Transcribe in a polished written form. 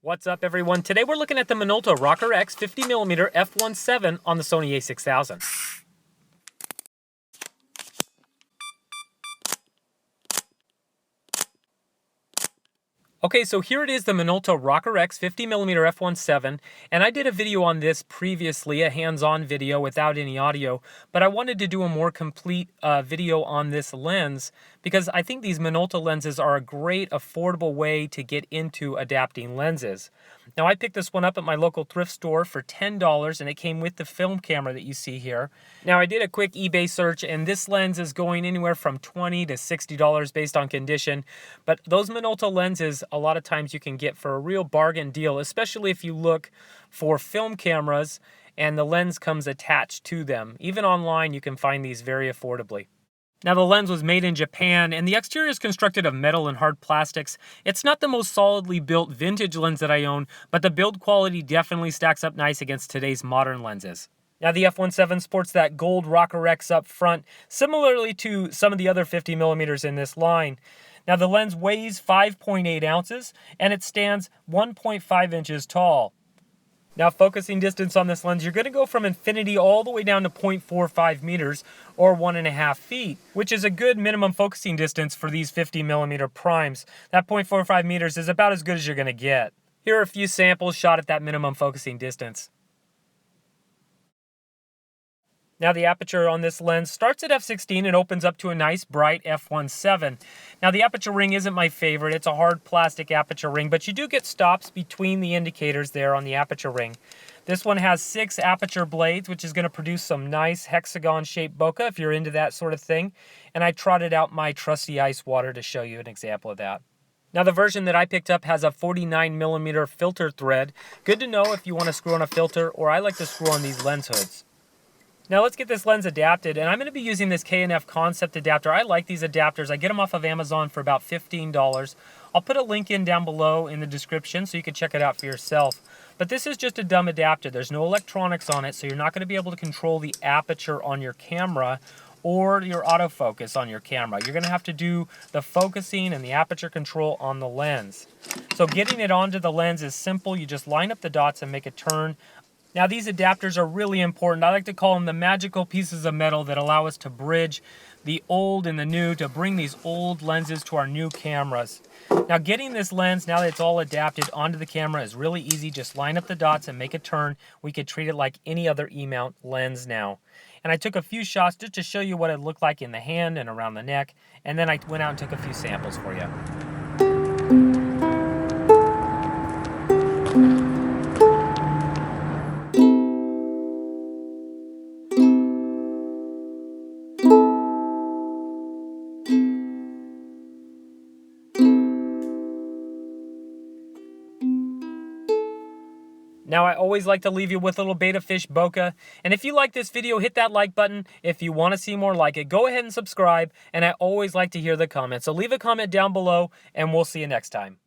What's up, everyone? Today we're looking at the Minolta ROKKOR-X 50mm f1.7 on the Sony A6000. Okay, so here it is, the Minolta ROKKOR-X 50mm f1.7, and I did a video on this previously, a hands-on video without any audio, but I wanted to do a more complete video on this lens because I think these Minolta lenses are a great, affordable way to get into adapting lenses. Now, I picked this one up at my local thrift store for $10, and it came with the film camera that you see here. Now, I did a quick eBay search, and this lens is going anywhere from $20 to $60 based on condition, but those Minolta lenses, a lot of times you can get for a real bargain deal, especially if you look for film cameras and the lens comes attached to them. Even online, you can find these very affordably. Now, the lens was made in Japan, and the exterior is constructed of metal and hard plastics. It's not the most solidly built vintage lens that I own, but the build quality definitely stacks up nice against today's modern lenses. Now, the f1.7 sports that gold ROKKOR-X up front, similarly to some of the other 50mm in this line. Now, the lens weighs 5.8 ounces, and it stands 1.5 inches tall. Now, focusing distance on this lens, you're going to go from infinity all the way down to 0.45 meters, or 1.5 feet, which is a good minimum focusing distance for these 50mm primes. That 0.45 meters is about as good as you're going to get. Here are a few samples shot at that minimum focusing distance. Now, the aperture on this lens starts at f16 and opens up to a nice bright f1.7. Now, the Aperture Ring isn't my favorite. It's a hard plastic Aperture Ring, but you do get stops between the indicators there on the Aperture Ring. This one has 6 aperture blades, which is going to produce some nice hexagon-shaped bokeh if you're into that sort of thing. And I trotted out my trusty ice water to show you an example of that. Now, the version that I picked up has a 49mm filter thread. Good to know if you want to screw on a filter, or I like to screw on these lens hoods. Now, let's get this lens adapted, and I'm going to be using this K&F concept adapter. I like these adapters. I get them off of Amazon for about $15. I'll put a link in down below in the description so you can check it out for yourself. But this is just a dumb adapter. There's no electronics on it, so you're not going to be able to control the aperture on your camera or your autofocus on your camera. You're going to have to do the focusing and the aperture control on the lens. So getting it onto the lens is simple. You just line up the dots and make a turn. Now, these adapters are really important. I like to call them the magical pieces of metal that allow us to bridge the old and the new, to bring these old lenses to our new cameras. Now, getting this lens, now that it's all adapted onto the camera, is really easy. Just line up the dots and make a turn. We could treat it like any other E-mount lens now. And I took a few shots just to show you what it looked like in the hand and around the neck. And then I went out and took a few samples for you. Now, I always like to leave you with a little beta fish bokeh. And if you like this video, hit that like button. If you want to see more like it, go ahead and subscribe. And I always like to hear the comments. So leave a comment down below, and we'll see you next time.